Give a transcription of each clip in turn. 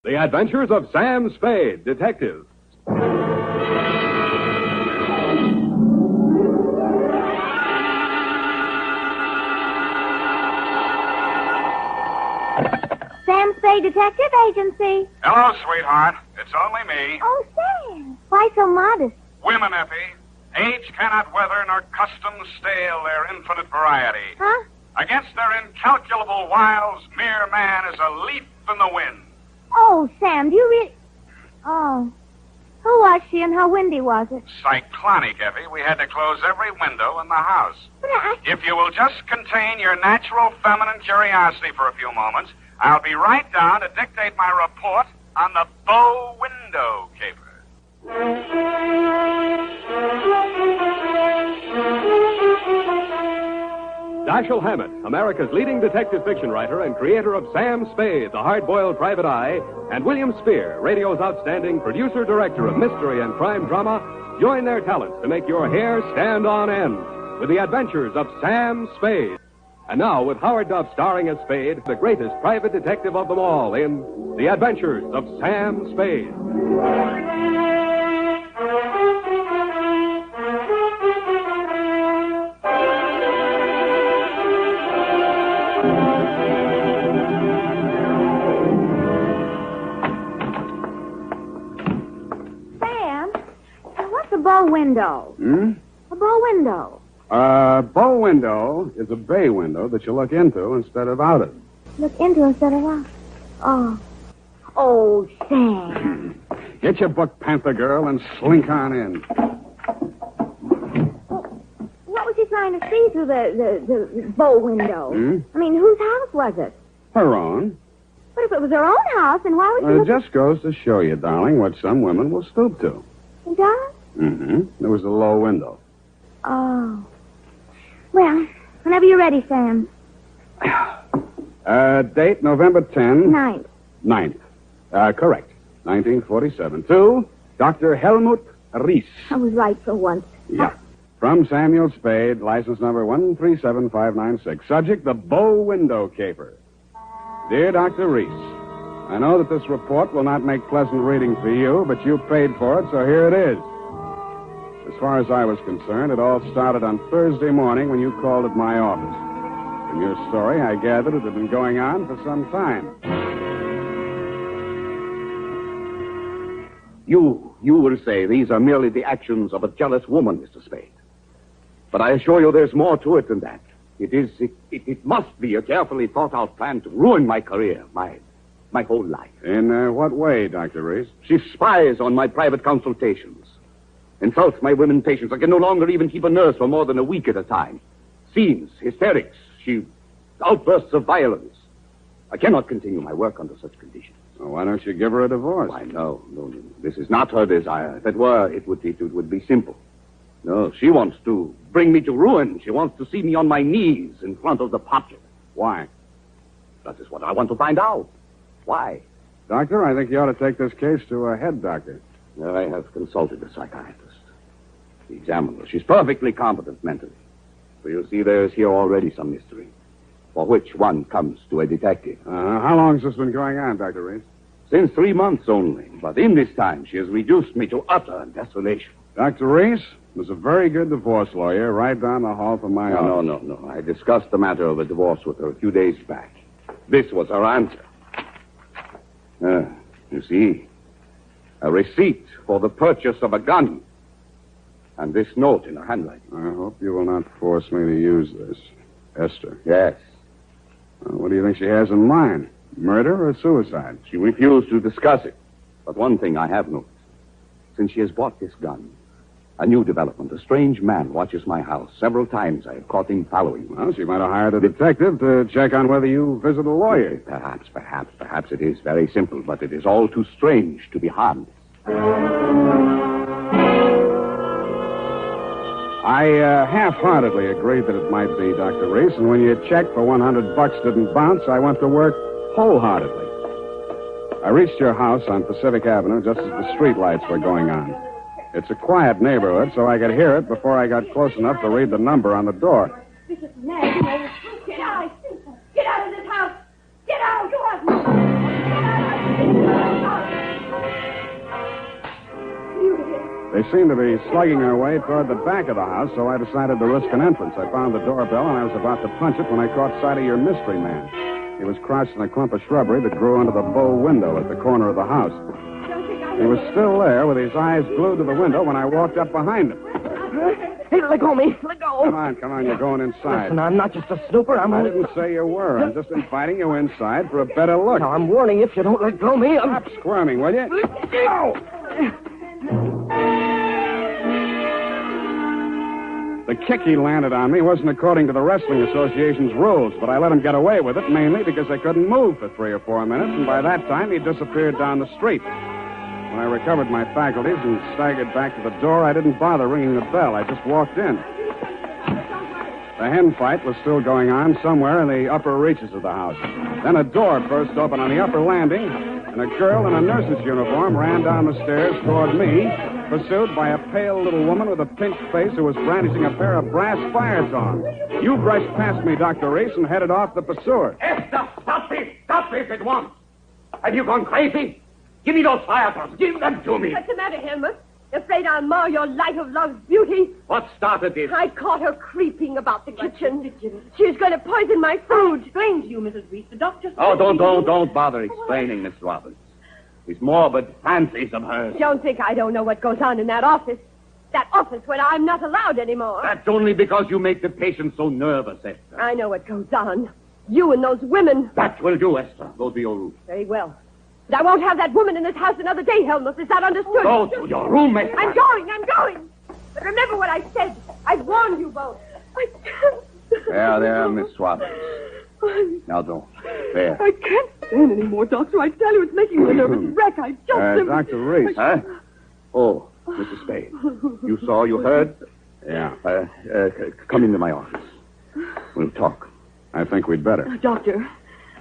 The Adventures of Sam Spade, Detective. Sam Spade Detective Agency. Hello, sweetheart. It's only me. Oh, Sam. Why so modest? Women, Effie. Age cannot weather nor custom stale their infinite variety. Huh? Against their incalculable wiles, mere man is a leaf in the wind. Oh, Sam, do you really... Oh. Who was she and how windy was it? Cyclonic, Effie. We had to close every window in the house. But If you will just contain your natural feminine curiosity for a few moments, I'll be right down to dictate my report on the bow window caper. Dashiell Hammett, America's leading detective fiction writer and creator of Sam Spade, the hard-boiled private eye, and William Spear, radio's outstanding producer-director of mystery and crime drama, join their talents to make your hair stand on end with the Adventures of Sam Spade. And now, with Howard Duff starring as Spade, the greatest private detective of them all in The Adventures of Sam Spade. Bow window. A bow window. Bow window is a bay window that you look into instead of out of. Look into instead of out. Oh. Oh, Sam. Get your book, Panther Girl, and slink on in. What was she trying to see through the bow window? I mean, whose house was it? Her own. But if it was her own house, then why would she It just goes to show you, darling, what some women will stoop to. It does? There was a low window. Oh. Well, whenever you're ready, Sam. Date November 10. Ninth. 9th. Correct. 1947. To Dr. Helmut Ries. I was right for once. Yeah. From Samuel Spade, license number 137596. Subject, the bow window caper. Dear Dr. Ries, I know that this report will not make pleasant reading for you, but you paid for it, so here it is. As far as I was concerned, it all started on Thursday morning when you called at my office. From your story, I gathered it had been going on for some time. You will say these are merely the actions of a jealous woman, Mr. Spade. But I assure you there's more to it than that. It must be a carefully thought-out plan to ruin my career, my whole life. In what way, Dr. Reese? She spies on my private consultations, insults my women patients. I can no longer even keep a nurse for more than a week at a time. Scenes, hysterics, outbursts of violence. I cannot continue my work under such conditions. Well, why don't you give her a divorce? Why, no. This is not her desire. If it were, it would be simple. No, she wants to bring me to ruin. She wants to see me on my knees in front of the popular. Why? That is what I want to find out. Why? Doctor, I think you ought to take this case to a head doctor. I have consulted a psychiatrist. He examined her. She's perfectly competent mentally. So you see, there is here already some mystery, for which one comes to a detective. How long has this been going on, Dr. Reese? Since 3 months only. But in this time, she has reduced me to utter desolation. Dr. Reese was a very good divorce lawyer right down the hall from my office. No. I discussed the matter of a divorce with her a few days back. This was her answer. You see, a receipt for the purchase of a gun. And this note in her handwriting. I hope you will not force me to use this. Esther. Yes. What do you think she has in mind? Murder or suicide? She refused to discuss it. But one thing I have noticed. Since she has bought this gun, a new development. A strange man watches my house. Several times I have caught him following me. Well, she might have hired a detective to check on whether you visit a lawyer. Perhaps it is very simple, but it is all too strange to be harmless. I half-heartedly agreed that it might be, Dr. Reese, and when your check for $100 didn't bounce, I went to work wholeheartedly. I reached your house on Pacific Avenue just as the streetlights were going on. It's a quiet neighborhood, so I could hear it before I got close enough to read the number on the door. Get out! Get out of this house! Get out! You have no... Get out! They seemed to be slugging their way toward the back of the house, so I decided to risk an entrance. I found the doorbell, and I was about to punch it when I caught sight of your mystery man. He was crouched in a clump of shrubbery that grew under the bow window at the corner of the house. He was still there with his eyes glued to the window when I walked up behind him. Hey, let go of me. Let go. Come on, you're going inside. Listen, I'm not just a snooper. I didn't say you were. I'm just inviting you inside for a better look. Now, I'm warning you, if you don't let go of me, Stop squirming, will you? Go! The kick he landed on me wasn't according to the Wrestling Association's rules, but I let him get away with it mainly because I couldn't move for 3 or 4 minutes, and by that time he disappeared down the street. When I recovered my faculties and staggered back to the door, I didn't bother ringing the bell. I just walked in. The hen fight was still going on somewhere in the upper reaches of the house. Then a door burst open on the upper landing, and a girl in a nurse's uniform ran down the stairs toward me, pursued by a pale little woman with a pink face who was brandishing a pair of brass fire tongs. You brushed past me, Dr. Reese, and headed off the pursuer. Esther, stop this! Stop this at once! Have you gone crazy? Give me those fire tongs. Give them to me. What's the matter, Helmut? Afraid I'll mar your light of love's beauty? What started this? I caught her creeping about the kitchen. She's going to poison my food. Explain to you, Mrs. Reese. The doctor... Oh, don't bother explaining, Miss Robbins. These morbid fancies of hers. Don't think I don't know what goes on in that office. That office where I'm not allowed anymore. That's only because you make the patient so nervous, Esther. I know what goes on. You and those women. That will do, Esther. Go to your room. Very well. But I won't have that woman in this house another day, Helmut. Is that understood? Go to your room, Esther. I'm going. But remember what I said. I warned you both. I can't. There, Miss Robbins. Now don't. There. I can't stand anymore, Doctor. I tell you, it's making me a nervous wreck. I just... Dr. Reese. Huh? Oh, Mrs. Spade. You saw, you heard? Yeah. Come into my office. We'll talk. I think we'd better. Doctor,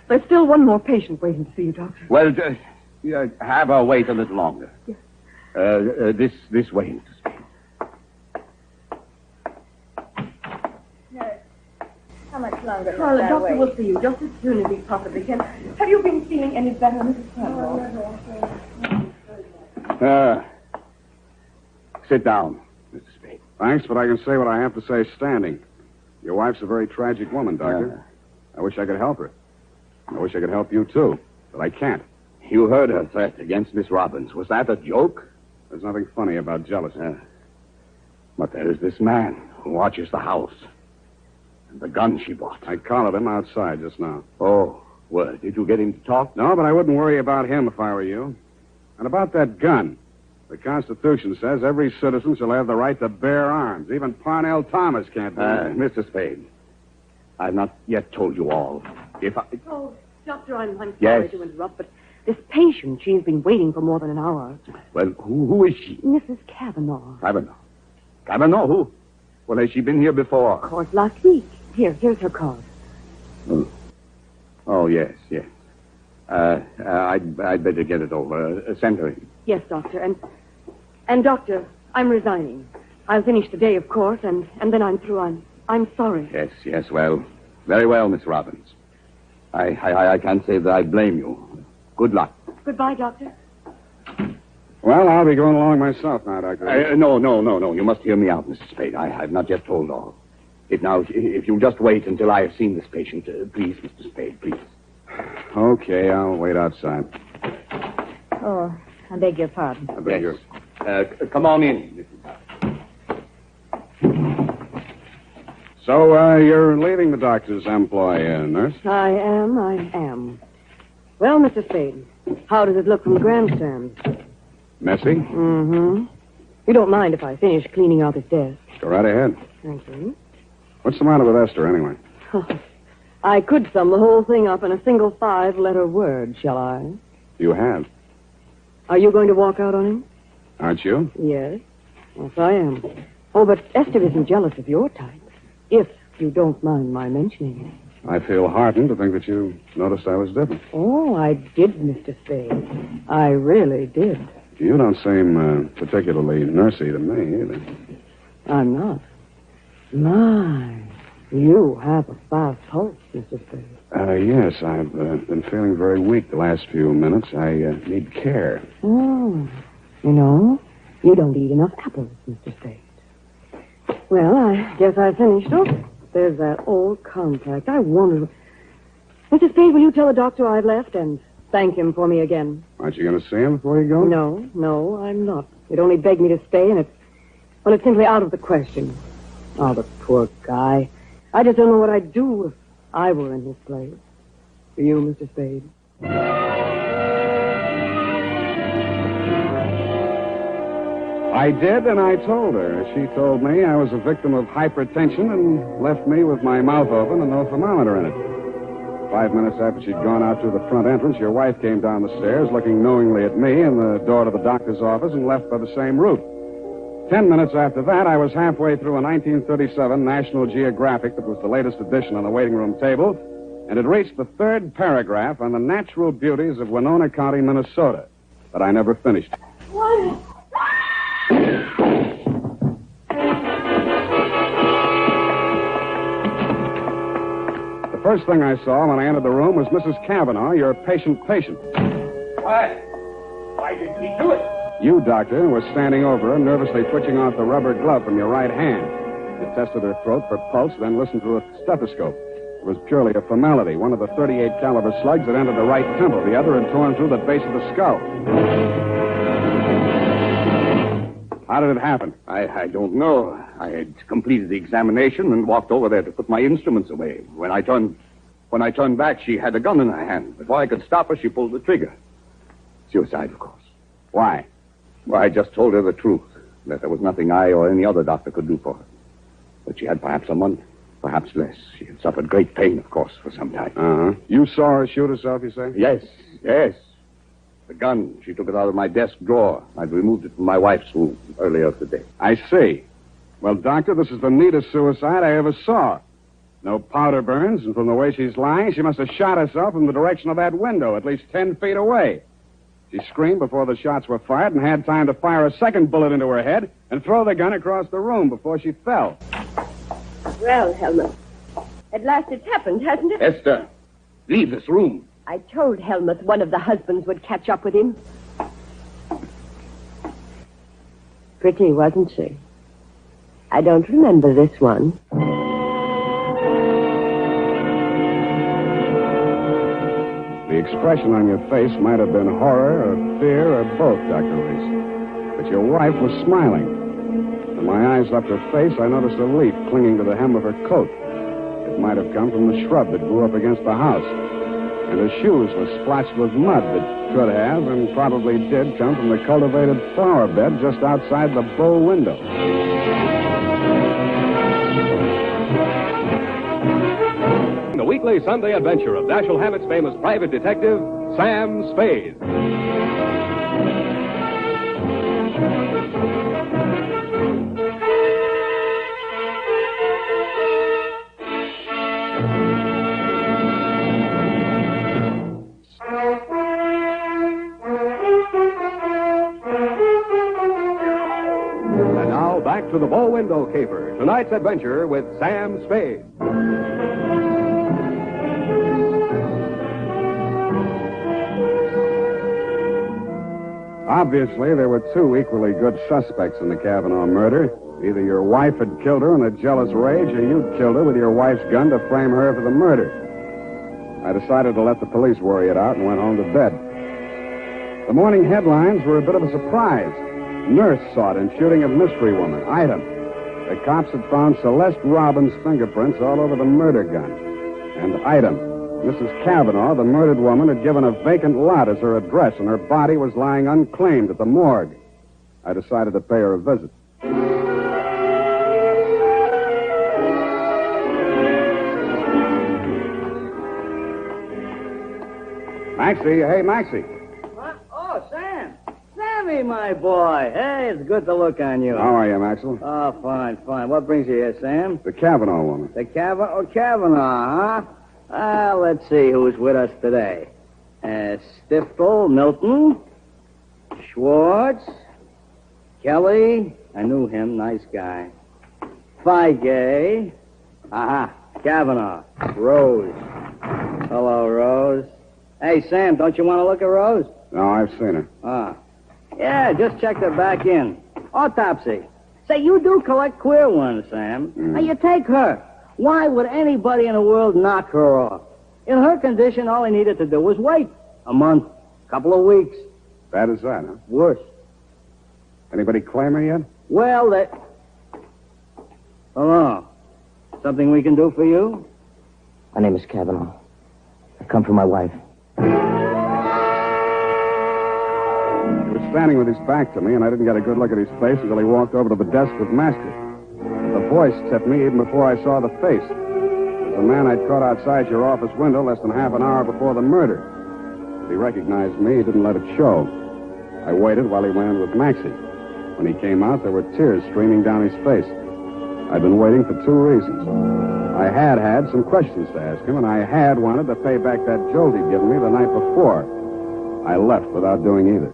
there's still one more patient waiting to see you, Doctor. Well, have her wait a little longer. Yes. This way, Mrs. Spade. How much longer? Well, the doctor will see you just as soon as he possibly can. Have you been feeling any better, Mrs. Crandall? Sit down, Mr. Spade. Thanks, but I can say what I have to say standing. Your wife's a very tragic woman, Doctor. I wish I could help her. I wish I could help you, too, but I can't. You heard her threat against Miss Robbins. Was that a joke? There's nothing funny about jealousy. But there is this man who watches the house. And the gun she bought. I collared him outside just now. Oh, well, did you get him to talk? No, but I wouldn't worry about him if I were you. And about that gun. The Constitution says every citizen shall have the right to bear arms. Even Parnell Thomas can't do that. Mr. Spade, I've not yet told you all. If I... Oh, Doctor, I'm sorry Yes? to interrupt, but this patient, she's been waiting for more than an hour. Well, who is she? Mrs. Kavanaugh. Kavanaugh. Kavanaugh, who? Well, has she been here before? Of course, last week. Here's her card. Oh, yes. I'd better get it over. Send her in. Yes, Doctor, and Doctor, I'm resigning. I'll finish today, of course, and then I'm through. I'm sorry. Yes, well. Very well, Miss Robbins. I can't say that I blame you. Good luck. Goodbye, Doctor. Well, I'll be going along myself now, Doctor. No. You must hear me out, Mrs. Spade. I've not yet told all. If you'll just wait until I have seen this patient, please, Mr. Spade, please. Okay, I'll wait outside. Oh, I beg your pardon. I beg yours. Come on in. So, you're leaving the doctor's employ, nurse? I am. Well, Mr. Spade, how does it look from the grandstand? Messy? Mm-hmm. You don't mind if I finish cleaning out his desk? Go right ahead. Thank you. What's the matter with Esther, anyway? I could sum the whole thing up in a single 5-letter word, shall I? You have. Are you going to walk out on him? Aren't you? Yes. Yes, I am. Oh, but Esther isn't jealous of your type. If you don't mind my mentioning it. I feel heartened to think that you noticed I was different. Oh, I did, Mr. Spade. I really did. You don't seem particularly nursey to me, either. I'm not. My, you have a fast pulse, Mr. Spade. Yes, I've been feeling very weak the last few minutes. I need care. Oh, you know, You don't eat enough apples, Mr. Spade. Well, I guess I finished. Oh, there's that old compact. I wonder... Mr. Spade, will you tell the doctor I've left and thank him for me again? Aren't you going to see him before you go? No, I'm not. He'd only begged me to stay, and it's simply out of the question. Oh, the poor guy. I just don't know what I'd do if I were in his place. For you, Mr. Spade. I did, and I told her. She told me I was a victim of hypertension and left me with my mouth open and no thermometer in it. 5 minutes after she'd gone out through the front entrance, your wife came down the stairs, looking knowingly at me and the door to the doctor's office, and left by the same route. 10 minutes after that, I was halfway through a 1937 National Geographic that was the latest edition on the waiting room table, and had reached the third paragraph on the natural beauties of Winona County, Minnesota. But I never finished. What? The first thing I saw when I entered the room was Mrs. Cavanaugh, your patient. Why? Why did we do it? You, doctor, were standing over her, nervously twitching off the rubber glove from your right hand. You tested her throat for pulse, then listened to a stethoscope. It was purely a formality. One of the .38 caliber slugs had entered the right temple. The other had torn through the base of the skull. How did it happen? I don't know. I had completed the examination and walked over there to put my instruments away. When I turned back, she had a gun in her hand. Before I could stop her, she pulled the trigger. Suicide, of course. Why? Well, I just told her the truth, that there was nothing I or any other doctor could do for her. But she had perhaps a month, perhaps less. She had suffered great pain, of course, for some time. Uh-huh. You saw her shoot herself, you say? Yes. The gun, she took it out of my desk drawer. I'd removed it from my wife's room earlier today. I see. Well, doctor, this is the neatest suicide I ever saw. No powder burns, and from the way she's lying, she must have shot herself from the direction of that window, at least 10 feet away. She screamed before the shots were fired and had time to fire a second bullet into her head and throw the gun across the room before she fell. Well, Helmut, at last it's happened, hasn't it? Esther, leave this room. I told Helmut one of the husbands would catch up with him. Pretty, wasn't she? I don't remember this one. The expression on your face might have been horror or fear or both, Dr. Reese. But your wife was smiling. When my eyes left her face, I noticed a leaf clinging to the hem of her coat. It might have come from the shrub that grew up against the house. And her shoes were splotched with mud that could have and probably did come from the cultivated flower bed just outside the bow window. The weekly Sunday adventure of Dashiell Hammett's famous private detective, Sam Spade. And now back to the bow window caper. Tonight's adventure with Sam Spade. Obviously, there were two equally good suspects in the Cavanaugh murder. Either your wife had killed her in a jealous rage, or you'd killed her with your wife's gun to frame her for the murder. I decided to let the police worry it out and went home to bed. The morning headlines were a bit of a surprise. Nurse sought in shooting of mystery woman. Item. The cops had found Celeste Robbins' fingerprints all over the murder gun. And item. Mrs. Cavanaugh, the murdered woman, had given a vacant lot as her address, and her body was lying unclaimed at the morgue. I decided to pay her a visit. Maxie, hey, Maxie. What? Oh, Sam. Sammy, my boy. Hey, it's good to look on you. How are you, Maxwell? Oh, fine. What brings you here, Sam? The Cavanaugh woman. The Cavanaugh, huh? Let's see who's with us today. Stiftel, Milton, Schwartz, Kelly. I knew him, nice guy. Feige. Aha, Cavanaugh. Rose. Hello, Rose. Hey, Sam, don't you want to look at Rose? No, I've seen her. Yeah, just checked her back in. Autopsy. Say, you do collect queer ones, Sam. Now, you take her. Why would anybody in the world knock her off? In her condition, all he needed to do was wait. A month, couple of weeks. Bad as that, huh? Worse. Anybody claim her yet? Well, that... Hello. Something we can do for you? My name is Kavanaugh. I come for my wife. He was standing with his back to me, and I didn't get a good look at his face until he walked over to the desk with Master. The voice tipped me even before I saw the face. It was the man I'd caught outside your office window less than half an hour before the murder. If he recognized me, he didn't let it show. I waited while he went in with Maxie. When he came out, there were tears streaming down his face. I'd been waiting for two reasons. I had some questions to ask him, and I had wanted to pay back that jolt he'd given me the night before. I left without doing either.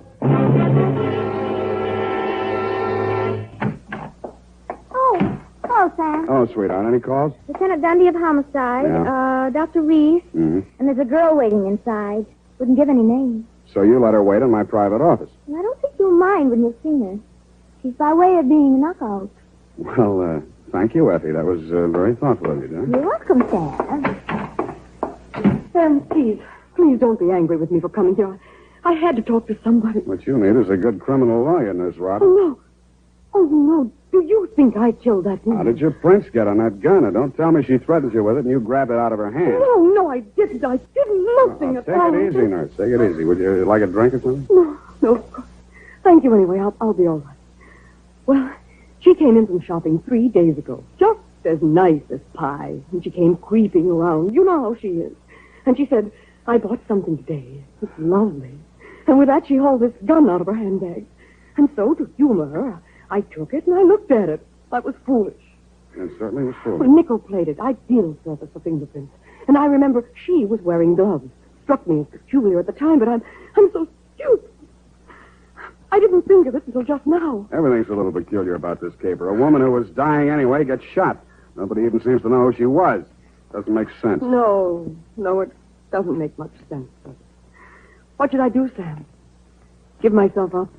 Oh, Sam. Oh, sweetheart, any calls? Lieutenant Dundee of Homicide, Yeah. Dr. Reese, Mm-hmm. and there's a girl waiting inside. Wouldn't give any names. So you let her wait in my private office. Well, I don't think you'll mind when you've seen her. She's by way of being a knockout. Well, thank you, Effie. That was very thoughtful of you, John. You're welcome, Sam. Sam, please don't be angry with me for coming here. I had to talk to somebody. What you need is a good criminal lawyer, Nurse Robin. Oh, no. Do you think I killed that man? How did your prints get on that gun? And don't tell me she threatened you with it and you grabbed it out of her hand. No, I didn't. I did nothing at all. Take it easy, Nurse. Take it easy. Would you like a drink or something? No, of course. Thank you anyway. I'll be all right. Well, she came in from shopping 3 days ago. Just as nice as pie. And she came creeping around. You know how she is. And she said, I bought something today. It's lovely. And with that, she hauled this gun out of her handbag. And so, to humor her, I took it and I looked at it. That was foolish. It certainly was Well, foolish. nickel-plated, ideal surface for fingerprints. And I remember she was wearing gloves. Struck me as peculiar at the time, but I'm so stupid. I didn't think of it until just now. Everything's a little peculiar about this caper. A woman who was dying anyway gets shot. Nobody even seems to know who she was. Doesn't make sense. No, it doesn't make much sense. But what should I do, Sam? Give myself up?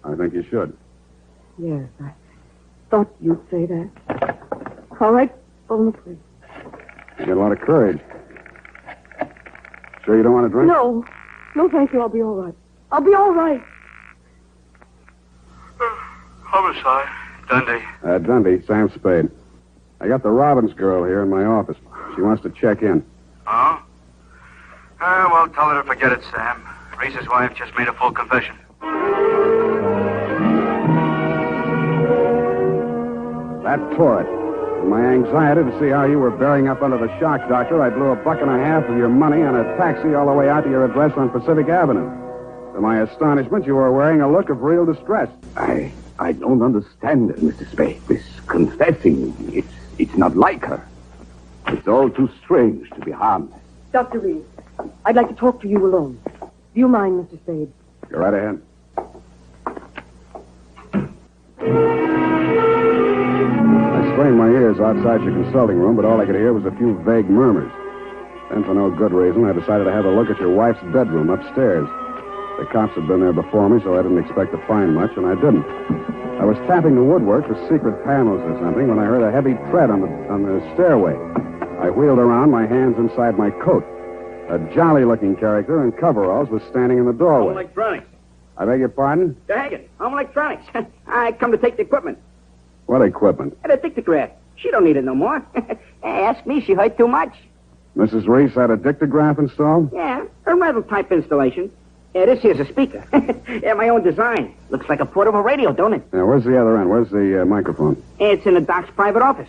I think you should. Yes, I thought you'd say that. All right, phone the police. You got a lot of courage. Sure you don't want to drink? No, thank you. I'll be all right. I'll be all right. Homicide. Dundee. Dundee, Sam Spade. I got the Robbins girl here in my office. She wants to check in. Oh? Well, tell her to forget it, Sam. Reese's wife just made a full confession. That tore it. In my anxiety to see how you were bearing up under the shock, Doctor, I blew $1.50 of your money on a taxi all the way out to your address on Pacific Avenue. To my astonishment, you were wearing a look of real distress. I don't understand, Mr. Spade. This confessing, it's not like her. It's all too strange to be harmless. Dr. Reed, I'd like to talk to you alone. Do you mind, Mr. Spade? Go right ahead. I strained my ears outside your consulting room, but all I could hear was a few vague murmurs. Then, for no good reason, I decided to have a look at your wife's bedroom upstairs. The cops had been there before me, so I didn't expect to find much, and I didn't. I was tapping the woodwork for secret panels or something when I heard a heavy tread on the stairway. I wheeled around, my hands inside my coat. A jolly-looking character in coveralls was standing in the doorway. Home Electronics. I beg your pardon? Daggett, Home Electronics. I come to take the equipment. What equipment? And a dictograph. She don't need it no more. Ask me, she hurt too much. Mrs. Reese had a dictograph installed? Yeah, a rental type installation. Yeah, this here's a speaker. Yeah, my own design. Looks like a portable radio, don't it? Yeah, where's the other end? Where's the microphone? It's in the doc's private office.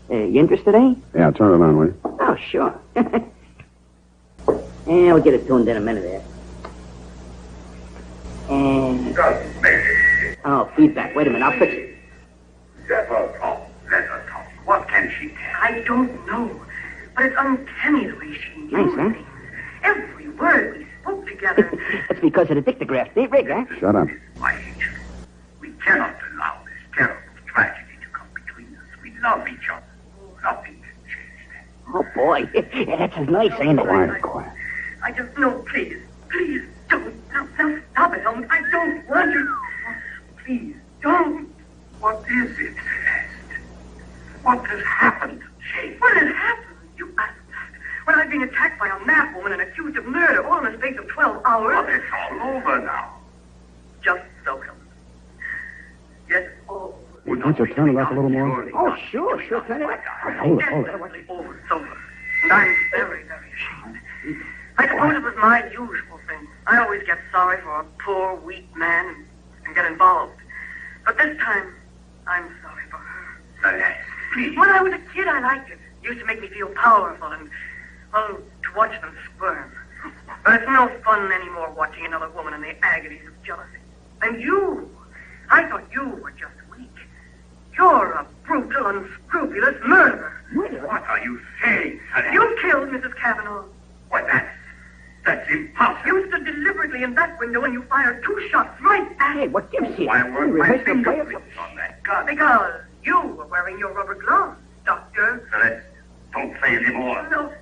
You interested, eh? Yeah, turn it on, will you? Oh, sure. Yeah, we'll get it tuned in a minute there. And... Oh, feedback. Wait a minute, I'll fix it. Let her talk. Let her talk. What can she tell? I don't know, but it's uncanny the way she knew Nice, huh? things. Every word we spoke together. That's because of the dictograph. They rig, huh? Shut up. My angel, we cannot allow this terrible tragedy to come between us. We love each other. Nothing can change that. Oh, boy. Yeah, that's as nice, ain't it? Quiet. I just know, please don't. Now stop it, Helmut. I don't want you. Please don't. What is it, Celeste? What has happened to Jane? What has happened? You asked that. When I've been attacked by a mad woman and accused of murder all in the space of 12 hours. Well, it's all over now. Just so, Helen. Yes, all. Can't you turn it up a little more? Oh, sure, turn it up. Hold it. Desperately over. It's over. And I'm very, very ashamed. I suppose it was my usual thing. I always get sorry for a poor, weak man and get involved. But this time, I'm sorry for her. Celeste, please. When I was a kid, I liked it. It used to make me feel powerful and, well, to watch them squirm. But it's no fun anymore watching another woman in the agonies of jealousy. And you, I thought you were just weak. You're a brutal, unscrupulous murderer. What are you saying, Celeste? You killed Mrs. Cavanaugh. Why, that's impossible. You stood deliberately in that window and you fired 2 shots right at Hey, what gives you? Why weren't my fingerprints on that gun? Because you were wearing your rubber gloves, Doctor. Celeste, don't say any more. No.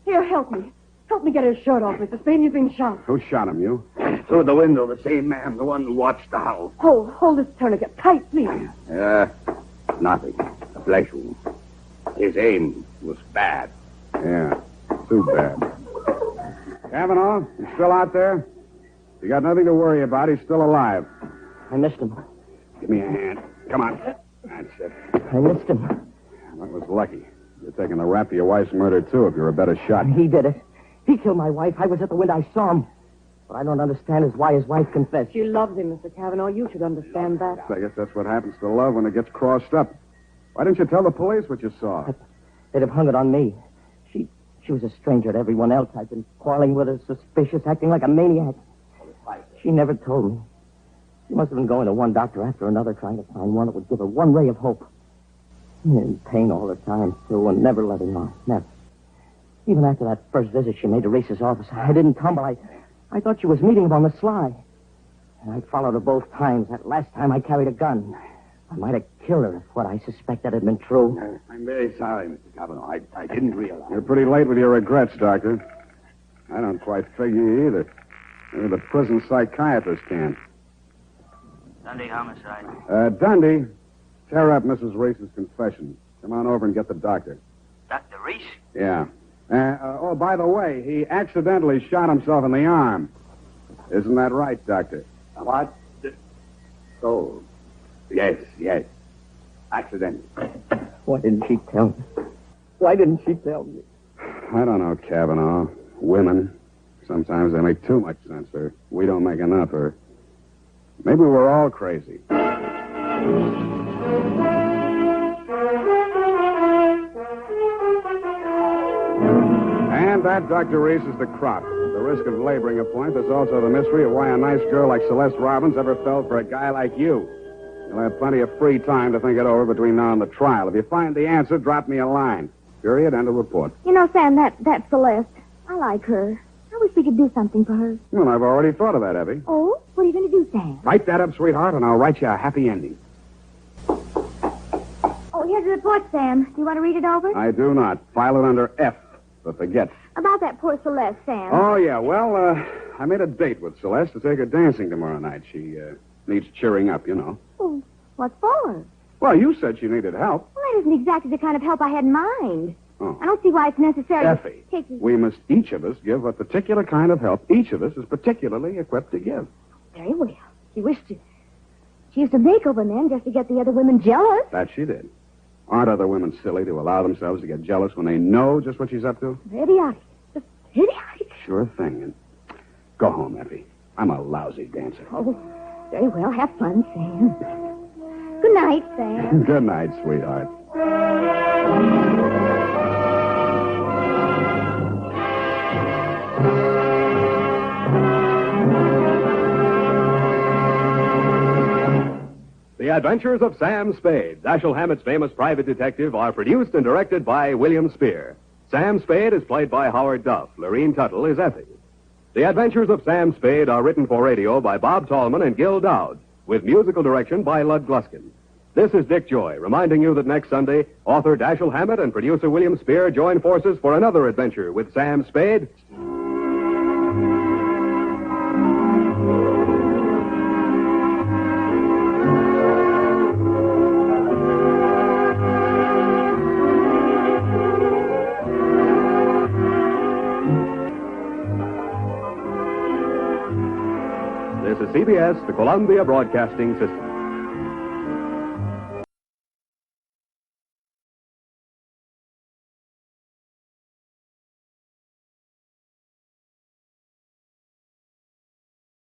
Here, help me. Help me get his shirt off, Mr. Spade. He's been shot. Who shot him, you? Through the window, the same man, the one who watched the house. Hold this tourniquet tight, please. Nothing. A flesh wound. His aim was bad. Yeah, too bad. Cavanaugh, you still out there? You got nothing to worry about. He's still alive. I missed him. Give me a hand. Come on. That's it. I missed him. That was lucky. You're taking the rap for your wife's murder, too, if you're a better shot. He did it. He killed my wife. I was at the window. I saw him. What I don't understand is why his wife confessed. She loves him, Mr. Cavanaugh. You should understand that. I guess that's what happens to love when it gets crossed up. Why didn't you tell the police what you saw? They'd have hung it on me. She was a stranger to everyone else. I've been quarreling with her, suspicious, acting like a maniac. She never told me. She must have been going to one doctor after another, trying to find one that would give her one ray of hope. In pain all the time, too, and never letting on. Never. Even after that first visit she made to Reese's office, I didn't tumble. I thought she was meeting him on the sly. And I followed her both times. That last time I carried a gun. I might have killed her if what I suspected had been true. I'm very sorry, Mr. Cavanaugh. I didn't realize. You're pretty late with your regrets, Doctor. I don't quite figure either. Maybe the prison psychiatrist can. Sunday homicide. Dundee, tear up Mrs. Reese's confession. Come on over and get the doctor. Dr. Reese? Yeah. By the way, he accidentally shot himself in the arm. Isn't that right, Doctor? What? Oh, yes. Accident. Why didn't she tell me? Why didn't she tell me? I don't know, Cavanaugh. Women, sometimes they make too much sense, or we don't make enough, or maybe we're all crazy. And that, Dr. Reese, is the crop. At the risk of laboring a point, there's also the mystery of why a nice girl like Celeste Robbins ever fell for a guy like you. You'll have plenty of free time to think it over between now and the trial. If you find the answer, drop me a line. Period. End of report. You know, Sam, that's Celeste. I like her. I wish we could do something for her. Well, I've already thought of that, Evie. Oh? What are you going to do, Sam? Write that up, sweetheart, and I'll write you a happy ending. Oh, here's the report, Sam. Do you want to read it over? I do not. File it under F, for forget. About that poor Celeste, Sam. Oh, yeah. Well, I made a date with Celeste to take her dancing tomorrow night. She needs cheering up, you know. Oh, what for? Well, you said she needed help. Well, that isn't exactly the kind of help I had in mind. Oh. I don't see why it's necessary Effie, to take... we must each of us give a particular kind of help each of us is particularly equipped to give. Very well. She used to make over men just to get the other women jealous. That she did. Aren't other women silly to allow themselves to get jealous when they know just what she's up to? Idiotic. Just idiotic. Sure thing. And go home, Effie. I'm a lousy dancer. Oh, very well. Have fun, Sam. Good night, Sam. Good night, sweetheart. The Adventures of Sam Spade, Dashiell Hammett's famous private detective, are produced and directed by William Spear. Sam Spade is played by Howard Duff. Lorene Tuttle is Effie. The Adventures of Sam Spade are written for radio by Bob Tallman and Gil Dowd, with musical direction by Lud Gluskin. This is Dick Joy, reminding you that next Sunday, author Dashiell Hammett and producer William Spear join forces for another adventure with Sam Spade. This is CBS, the Columbia Broadcasting System.